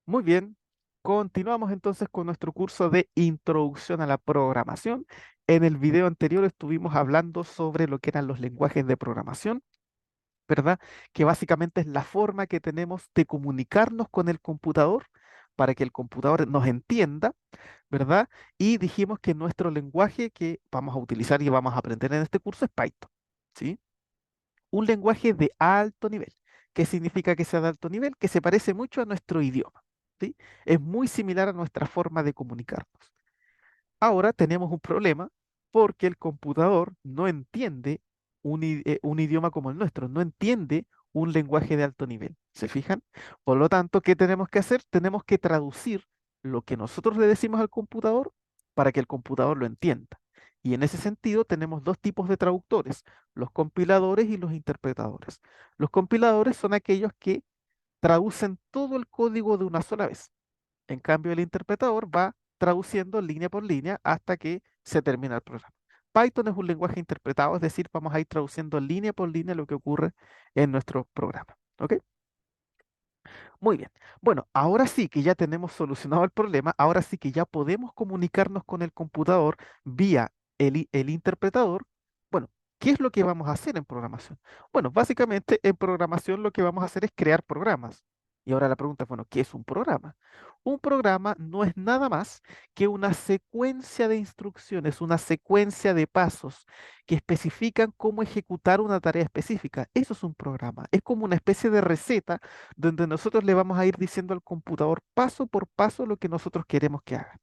Muy bien, continuamos entonces con nuestro curso de Introducción a la Programación. En el video anterior estuvimos hablando sobre lo que eran los lenguajes de programación, ¿verdad? Que básicamente es la forma que tenemos de comunicarnos con el computador para que el computador nos entienda, ¿verdad? Y dijimos que nuestro lenguaje que vamos a utilizar y vamos a aprender en este curso es Python, ¿sí? Un lenguaje de alto nivel. ¿Qué significa que sea de alto nivel? Que se parece mucho a nuestro idioma, ¿sí? Es muy similar a nuestra forma de comunicarnos. Ahora tenemos un problema porque el computador no entiende un idioma como el nuestro, no entiende un lenguaje de alto nivel. ¿Se fijan? Por lo tanto, ¿qué tenemos que hacer? Tenemos que traducir lo que nosotros le decimos al computador para que el computador lo entienda. Y en ese sentido tenemos dos tipos de traductores, los compiladores y los interpretadores. Los compiladores son aquellos que traducen todo el código de una sola vez. En cambio, el interpretador va traduciendo línea por línea hasta que se termina el programa. Python es un lenguaje interpretado, es decir, vamos a ir traduciendo línea por línea lo que ocurre en nuestro programa. ¿Ok? Muy bien. Bueno, ahora sí que ya tenemos solucionado el problema, ahora sí que ya podemos comunicarnos con el computador vía el interpretador. Bueno, ¿qué es lo que vamos a hacer en programación? Bueno, básicamente en programación lo que vamos a hacer es crear programas. Y ahora la pregunta es, bueno, ¿qué es un programa? Un programa no es nada más que una secuencia de instrucciones, una secuencia de pasos que especifican cómo ejecutar una tarea específica. Eso es un programa. Es como una especie de receta donde nosotros le vamos a ir diciendo al computador paso por paso lo que nosotros queremos que haga.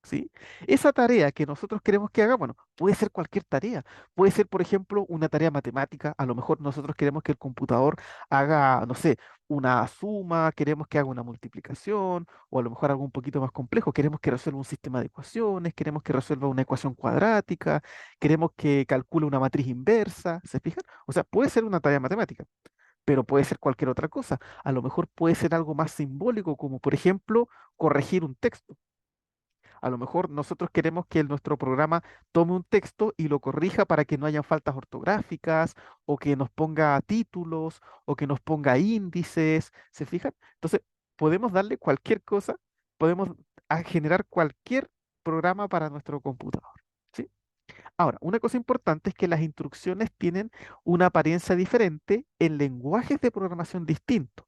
¿Sí? Esa tarea que nosotros queremos que haga, bueno, puede ser cualquier tarea. Puede ser, por ejemplo, una tarea matemática. A lo mejor nosotros queremos que el computador haga, no sé, una suma, queremos que haga una multiplicación, o a lo mejor algo un poquito más complejo. Queremos que resuelva un sistema de ecuaciones, queremos que resuelva una ecuación cuadrática, queremos que calcule una matriz inversa. ¿Se fijan? O sea, puede ser una tarea matemática, pero puede ser cualquier otra cosa. A lo mejor puede ser algo más simbólico, como por ejemplo corregir un texto. A lo mejor nosotros queremos que nuestro programa tome un texto y lo corrija para que no hayan faltas ortográficas, o que nos ponga títulos, o que nos ponga índices. ¿Se fijan? Entonces, podemos darle cualquier cosa, podemos generar cualquier programa para nuestro computador. ¿Sí? Ahora, una cosa importante es que las instrucciones tienen una apariencia diferente en lenguajes de programación distintos,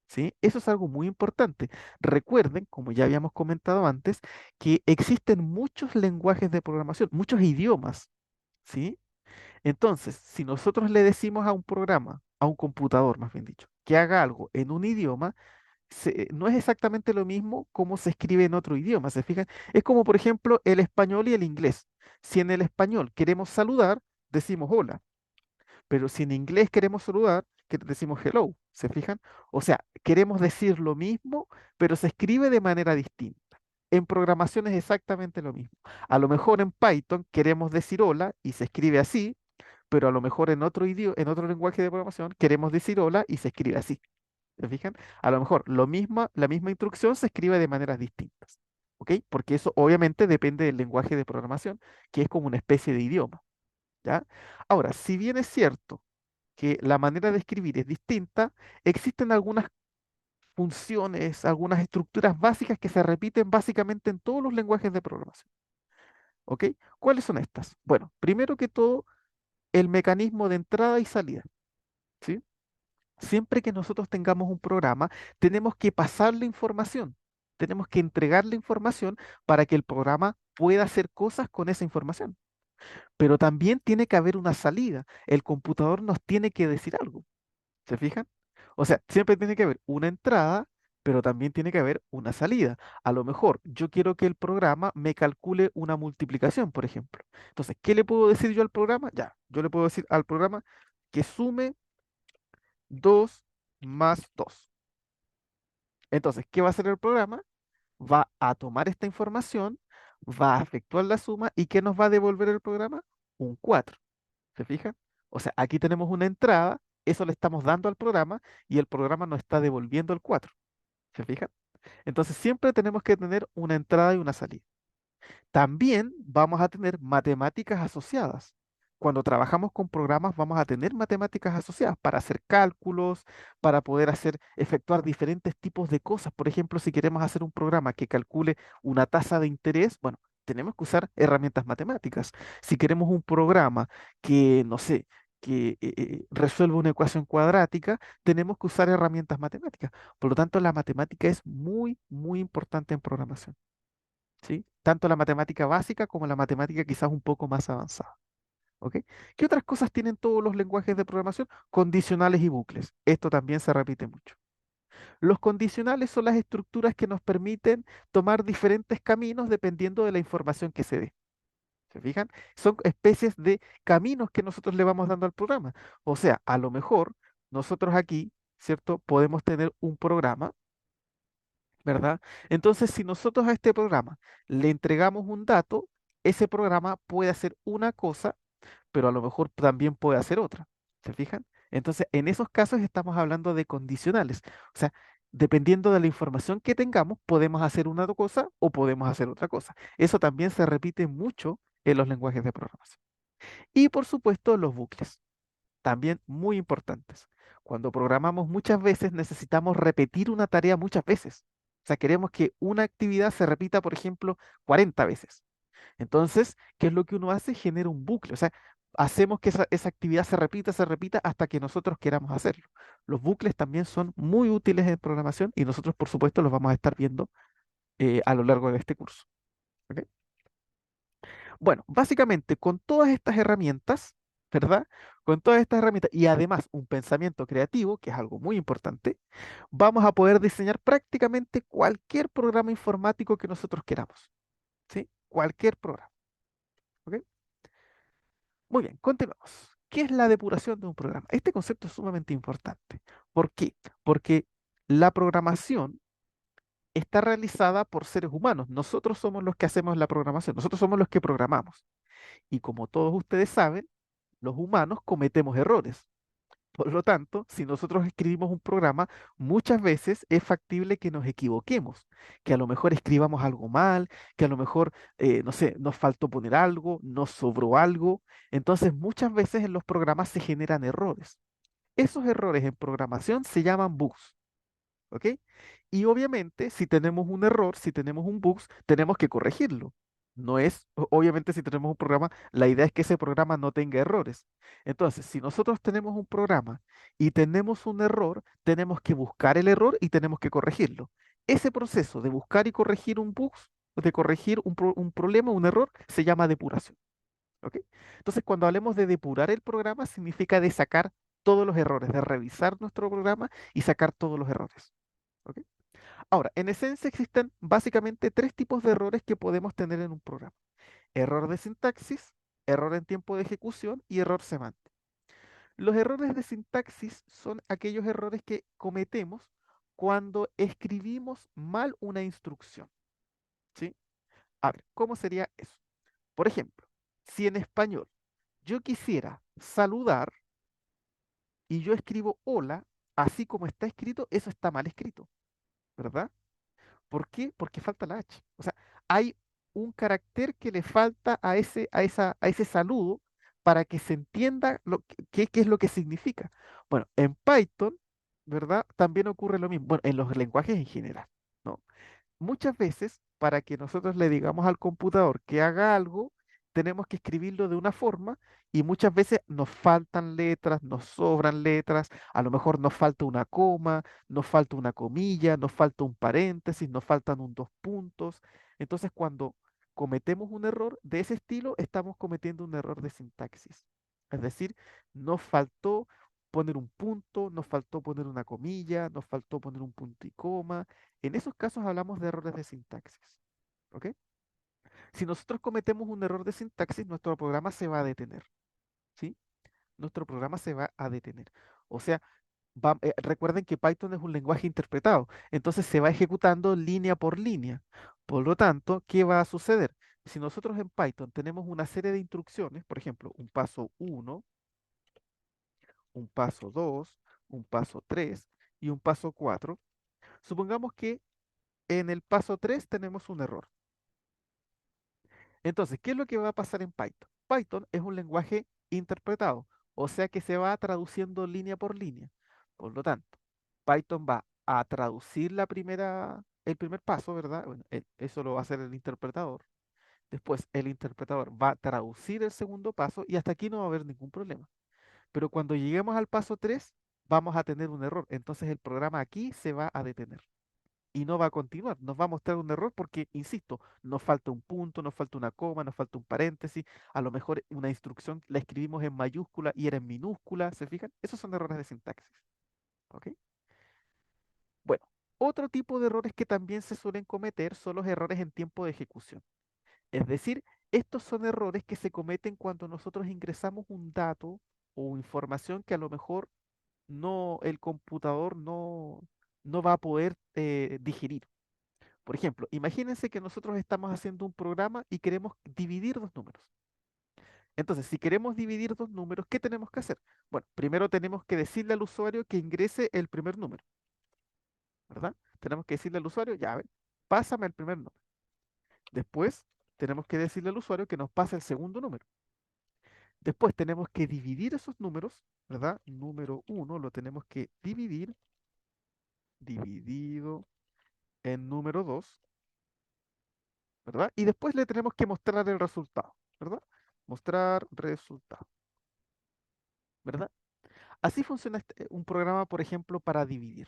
¿sí? Eso es algo muy importante. Recuerden, como ya habíamos comentado antes, que existen muchos lenguajes de programación, muchos idiomas, ¿sí? Entonces, si nosotros le decimos a un programa, a un computador, más bien dicho, que haga algo en un idioma, no es exactamente lo mismo como se escribe en otro idioma, ¿se fijan? Es como, por ejemplo, el español y el inglés. Si en el español queremos saludar, decimos hola, pero si en inglés queremos saludar, que decimos hello, ¿se fijan? O sea, queremos decir lo mismo, pero se escribe de manera distinta. En programación es exactamente lo mismo. A lo mejor en Python queremos decir hola y se escribe así, pero a lo mejor en otro idioma, en otro lenguaje de programación queremos decir hola y se escribe así. ¿Se fijan? A lo mejor la misma instrucción se escribe de maneras distintas. ¿Ok? Porque eso obviamente depende del lenguaje de programación, que es como una especie de idioma. ¿Ya? Ahora, si bien es cierto que la manera de escribir es distinta, existen algunas funciones, algunas estructuras básicas que se repiten básicamente en todos los lenguajes de programación. ¿Ok? ¿Cuáles son estas? Bueno, primero que todo, el mecanismo de entrada y salida. ¿Sí? Siempre que nosotros tengamos un programa, tenemos que pasarle información, tenemos que entregarle información para que el programa pueda hacer cosas con esa información. Pero también tiene que haber una salida. El computador nos tiene que decir algo. ¿Se fijan? O sea, siempre tiene que haber una entrada, pero también tiene que haber una salida. A lo mejor yo quiero que el programa me calcule una multiplicación, por ejemplo. Entonces, ¿qué le puedo decir yo al programa? Ya, yo le puedo decir al programa que sume 2 más 2. Entonces, ¿qué va a hacer el programa? Va a tomar esta información, va a efectuar la suma y ¿qué nos va a devolver el programa? Un 4. ¿Se fijan? O sea, aquí tenemos una entrada, eso le estamos dando al programa y el programa nos está devolviendo el 4. ¿Se fijan? Entonces siempre tenemos que tener una entrada y una salida. También vamos a tener matemáticas asociadas. cuando trabajamos con programas vamos a tener matemáticas asociadas para hacer cálculos, para poder efectuar diferentes tipos de cosas. Por ejemplo, si queremos hacer un programa que calcule una tasa de interés, bueno, tenemos que usar herramientas matemáticas. Si queremos un programa que, no sé, que resuelva una ecuación cuadrática, tenemos que usar herramientas matemáticas. Por lo tanto, la matemática es muy, muy importante en programación, ¿sí? Tanto la matemática básica como la matemática quizás un poco más avanzada. ¿Ok? ¿Qué otras cosas tienen todos los lenguajes de programación? Condicionales y bucles. Esto también se repite mucho. Los condicionales son las estructuras que nos permiten tomar diferentes caminos dependiendo de la información que se dé. ¿Se fijan? Son especies de caminos que nosotros le vamos dando al programa. O sea, a lo mejor nosotros aquí, ¿cierto? Podemos tener un programa, ¿verdad? Entonces, si nosotros a este programa le entregamos un dato, ese programa puede hacer una cosa, pero a lo mejor también puede hacer otra. ¿Se fijan? Entonces, en esos casos estamos hablando de condicionales. O sea, dependiendo de la información que tengamos, podemos hacer una cosa o podemos hacer otra cosa. Eso también se repite mucho en los lenguajes de programación. Y por supuesto, los bucles, también muy importantes. Cuando programamos muchas veces necesitamos repetir una tarea muchas veces. O sea, queremos que una actividad se repita, por ejemplo, 40 veces. Entonces, ¿qué es lo que uno hace? Genera un bucle. O sea, hacemos que esa actividad se repita hasta que nosotros queramos hacerlo. Los bucles también son muy útiles en programación y nosotros, por supuesto, los vamos a estar viendo a lo largo de este curso. ¿Ok? Bueno, básicamente con todas estas herramientas, ¿verdad? Con todas estas herramientas y además un pensamiento creativo, que es algo muy importante, vamos a poder diseñar prácticamente cualquier programa informático que nosotros queramos, ¿sí? Cualquier programa, ¿ok? Muy bien, continuamos. ¿Qué es la depuración de un programa? Este concepto es sumamente importante. ¿Por qué? Porque la programación está realizada por seres humanos. Nosotros somos los que hacemos la programación, nosotros somos los que programamos. Y como todos ustedes saben, los humanos cometemos errores. Por lo tanto, si nosotros escribimos un programa, muchas veces es factible que nos equivoquemos, que a lo mejor escribamos algo mal, que a lo mejor, no sé, nos faltó poner algo, nos sobró algo. Entonces, muchas veces en los programas se generan errores. Esos errores en programación se llaman bugs. ¿Ok? Y obviamente, si tenemos un error, si tenemos un bug, tenemos que corregirlo. No es, obviamente, si tenemos un programa, la idea es que ese programa no tenga errores. Entonces, si nosotros tenemos un programa y tenemos un error, tenemos que buscar el error y tenemos que corregirlo. Ese proceso de buscar y corregir un bug, de corregir un problema, un error, se llama depuración. ¿Ok? Entonces, cuando hablemos de depurar el programa, significa de sacar todos los errores, de revisar nuestro programa y sacar todos los errores. ¿Ok? Ahora, en esencia existen básicamente tres tipos de errores que podemos tener en un programa. Error de sintaxis, error en tiempo de ejecución y error semántico. Los errores de sintaxis son aquellos errores que cometemos cuando escribimos mal una instrucción. ¿Sí? A ver, ¿cómo sería eso? Por ejemplo, si en español yo quisiera saludar y yo escribo hola, así como está escrito, eso está mal escrito, ¿verdad? ¿Por qué? Porque falta la H. O sea, hay un carácter que le falta a ese saludo para que se entienda qué es lo que significa. Bueno, en Python, ¿verdad? También ocurre lo mismo. Bueno, en los lenguajes en general, ¿no? Muchas veces, para que nosotros le digamos al computador que haga algo, tenemos que escribirlo de una forma y muchas veces nos faltan letras, nos sobran letras, a lo mejor nos falta una coma, nos falta una comilla, nos falta un paréntesis, nos faltan un dos puntos. Entonces, cuando cometemos un error de ese estilo, estamos cometiendo un error de sintaxis. Es decir, nos faltó poner un punto, nos faltó poner una comilla, nos faltó poner un punto y coma. En esos casos hablamos de errores de sintaxis. ¿Ok? Si nosotros cometemos un error de sintaxis, nuestro programa se va a detener. ¿Sí? Nuestro programa se va a detener. O sea, recuerden que Python es un lenguaje interpretado, entonces se va ejecutando línea por línea. Por lo tanto, ¿qué va a suceder? Si nosotros en Python tenemos una serie de instrucciones, por ejemplo, un paso uno, un paso 2, un paso 3 y un paso 4, supongamos que en el paso 3 tenemos un error. Entonces, ¿qué es lo que va a pasar en Python? Python es un lenguaje interpretado, o sea que se va traduciendo línea por línea. Por lo tanto, Python va a traducir el primer paso, ¿verdad? Bueno, eso lo va a hacer el interpretador. Después el interpretador va a traducir el segundo paso y hasta aquí no va a haber ningún problema. Pero cuando lleguemos al paso 3 vamos a tener un error. Entonces el programa aquí se va a detener y no va a continuar. Nos va a mostrar un error porque, insisto, nos falta un punto, nos falta una coma, nos falta un paréntesis. A lo mejor una instrucción la escribimos en mayúscula y era en minúscula. ¿Se fijan? Esos son errores de sintaxis. ¿Ok? Bueno, otro tipo de errores que también se suelen cometer son los errores en tiempo de ejecución. Es decir, estos son errores que se cometen cuando nosotros ingresamos un dato o información que a lo mejor el computador no va a poder digerir. Por ejemplo, imagínense que nosotros estamos haciendo un programa y queremos dividir dos números. Entonces, si queremos dividir dos números, ¿qué tenemos que hacer? Bueno, primero tenemos que decirle al usuario que ingrese el primer número, ¿verdad? Tenemos que decirle al usuario, ya, a ver, pásame el primer número. Después, tenemos que decirle al usuario que nos pase el segundo número. Después tenemos que dividir esos números, ¿verdad? Número uno lo tenemos que dividir, dividido en número 2, ¿verdad? Y después le tenemos que mostrar el resultado, ¿verdad? Mostrar resultado, ¿verdad? Así funciona un programa, por ejemplo, para dividir,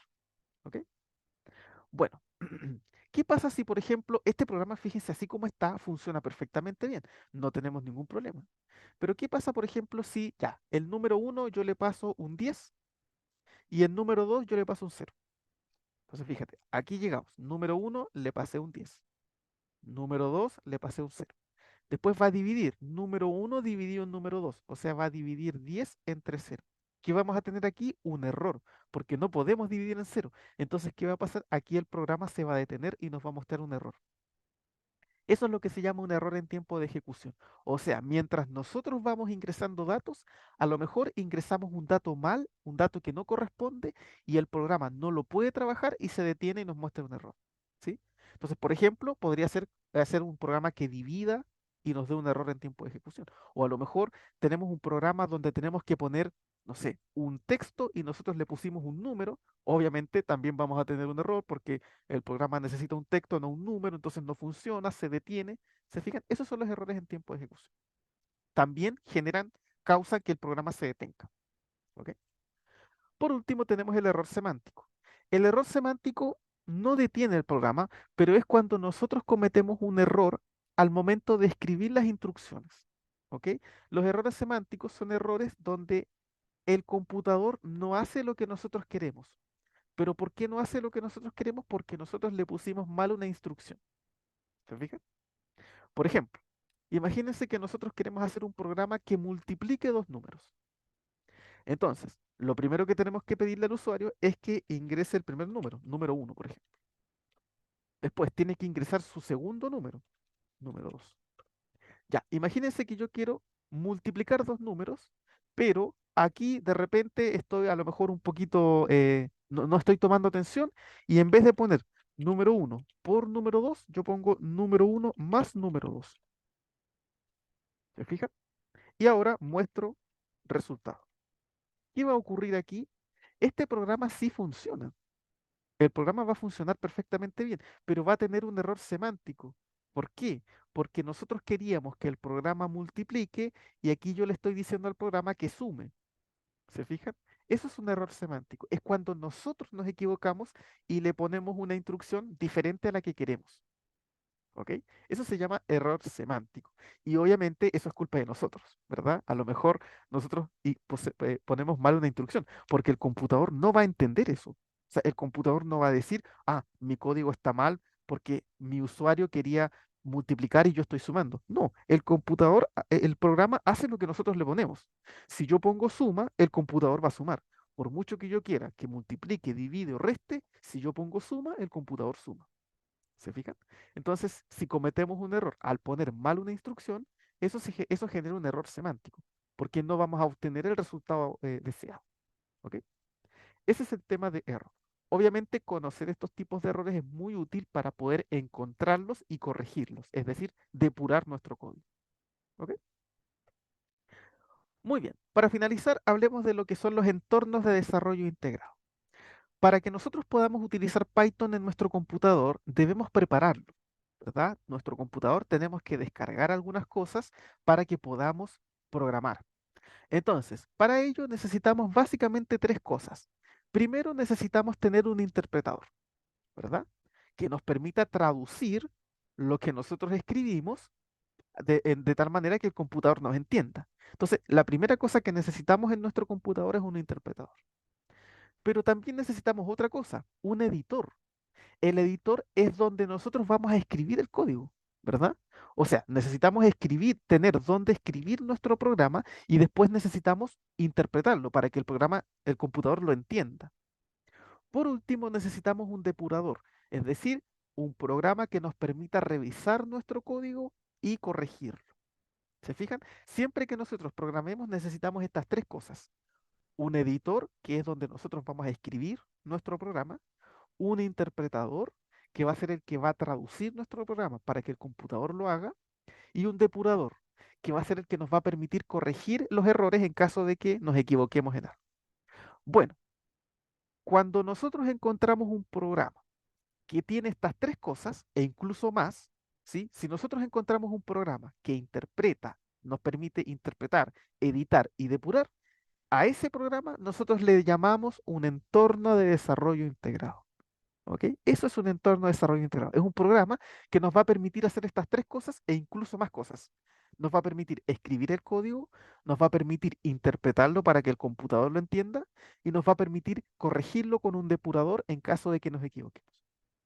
¿ok? Bueno, ¿qué pasa si, por ejemplo, este programa, fíjense, así como está, funciona perfectamente bien? No tenemos ningún problema. Pero ¿qué pasa, por ejemplo, si ya, el número uno yo le paso un 10 y el número 2 yo le paso un 0? Entonces, fíjate, aquí llegamos. Número uno le pasé un 10. Número 2 le pasé un 0. Después va a dividir número uno dividido en número 2. O sea, va a dividir 10 entre 0. ¿Qué vamos a tener aquí? Un error, porque no podemos dividir en 0. Entonces, ¿qué va a pasar? Aquí el programa se va a detener y nos va a mostrar un error. Eso es lo que se llama un error en tiempo de ejecución. O sea, mientras nosotros vamos ingresando datos, a lo mejor ingresamos un dato mal, un dato que no corresponde, y el programa no lo puede trabajar y se detiene y nos muestra un error. ¿Sí? Entonces, por ejemplo, podría ser hacer un programa que divida y nos dé un error en tiempo de ejecución. O a lo mejor tenemos un programa donde tenemos que poner, no sé, un texto y nosotros le pusimos un número. Obviamente también vamos a tener un error porque el programa necesita un texto, no un número, entonces no funciona, se detiene. ¿Se fijan? Esos son los errores en tiempo de ejecución. También causan que el programa se detenga. ¿Ok? Por último, tenemos el error semántico. El error semántico no detiene el programa, pero es cuando nosotros cometemos un error al momento de escribir las instrucciones. ¿Ok? Los errores semánticos son errores donde el computador no hace lo que nosotros queremos. ¿Pero por qué no hace lo que nosotros queremos? Porque nosotros le pusimos mal una instrucción. ¿Se fijan? Por ejemplo, imagínense que nosotros queremos hacer un programa que multiplique dos números. Entonces, lo primero que tenemos que pedirle al usuario es que ingrese el primer número, número uno, por ejemplo. Después tiene que ingresar su segundo número, número 2. Ya, imagínense que yo quiero multiplicar dos números, pero aquí de repente estoy a lo mejor un poquito, no estoy tomando atención y en vez de poner número uno por número 2 yo pongo número uno más número 2. ¿Se fijan? Y ahora muestro resultado. ¿Qué va a ocurrir aquí? Este programa sí funciona. El programa va a funcionar perfectamente bien, pero va a tener un error semántico. ¿Por qué? Porque nosotros queríamos que el programa multiplique y aquí yo le estoy diciendo al programa que sume. ¿Se fijan? Eso es un error semántico. Es cuando nosotros nos equivocamos y le ponemos una instrucción diferente a la que queremos. ¿Ok? Eso se llama error semántico. Y obviamente eso es culpa de nosotros, ¿verdad? A lo mejor nosotros ponemos mal una instrucción, porque el computador no va a entender eso. O sea, el computador no va a decir, ah, mi código está mal porque mi usuario quería multiplicar y yo estoy sumando. No, el programa hace lo que nosotros le ponemos. Si yo pongo suma, el computador va a sumar. Por mucho que yo quiera que multiplique, divide o reste, si yo pongo suma, el computador suma. ¿Se fijan? Entonces, si cometemos un error al poner mal una instrucción, eso genera un error semántico, porque no vamos a obtener el resultado deseado. ¿Ok? Ese es el tema de error. Obviamente, conocer estos tipos de errores es muy útil para poder encontrarlos y corregirlos, es decir, depurar nuestro código. ¿Ok? Muy bien, para finalizar, hablemos de lo que son los entornos de desarrollo integrado. Para que nosotros podamos utilizar Python en nuestro computador, debemos prepararlo, ¿verdad? Nuestro computador tenemos que descargar algunas cosas para que podamos programar. Entonces, para ello necesitamos básicamente tres cosas. Primero necesitamos tener un interpretador, ¿verdad? Que nos permita traducir lo que nosotros escribimos de tal manera que el computador nos entienda. Entonces, la primera cosa que necesitamos en nuestro computador es un interpretador. Pero también necesitamos otra cosa, un editor. El editor es donde nosotros vamos a escribir el código, ¿verdad? O sea, necesitamos escribir, tener dónde escribir nuestro programa y después necesitamos interpretarlo para que el programa, el computador lo entienda. Por último, necesitamos un depurador, es decir, un programa que nos permita revisar nuestro código y corregirlo. ¿Se fijan? Siempre que nosotros programemos necesitamos estas tres cosas. Un editor, que es donde nosotros vamos a escribir nuestro programa, un interpretador, que va a ser el que va a traducir nuestro programa para que el computador lo haga, y un depurador, que va a ser el que nos va a permitir corregir los errores en caso de que nos equivoquemos en algo. Bueno, cuando nosotros encontramos un programa que tiene estas tres cosas e incluso más, ¿sí? Si nosotros encontramos un programa que interpreta, nos permite interpretar, editar y depurar, a ese programa nosotros le llamamos un entorno de desarrollo integrado. ¿Ok? Eso es un entorno de desarrollo integrado. Es un programa que nos va a permitir hacer estas tres cosas e incluso más cosas. Nos va a permitir escribir el código, nos va a permitir interpretarlo para que el computador lo entienda y nos va a permitir corregirlo con un depurador en caso de que nos equivoquemos.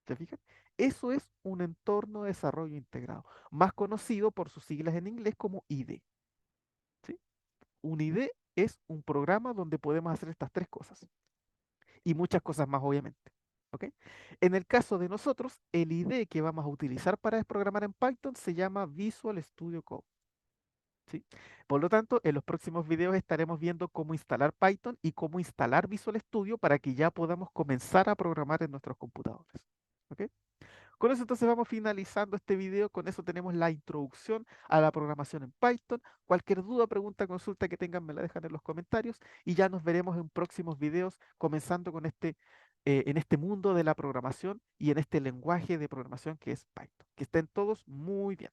¿Se fijan? Eso es un entorno de desarrollo integrado, más conocido por sus siglas en inglés como IDE. ¿Sí? Un IDE es un programa donde podemos hacer estas tres cosas y muchas cosas más, obviamente. ¿Ok? En el caso de nosotros, el IDE que vamos a utilizar para desprogramar en Python se llama Visual Studio Code. ¿Sí? Por lo tanto, en los próximos videos estaremos viendo cómo instalar Python y cómo instalar Visual Studio para que ya podamos comenzar a programar en nuestros computadores. ¿Ok? Con eso entonces vamos finalizando este video. Con eso tenemos la introducción a la programación en Python. Cualquier duda, pregunta, consulta que tengan me la dejan en los comentarios y ya nos veremos en próximos videos comenzando con en este mundo de la programación y en este lenguaje de programación que es Python. Que estén todos muy bien.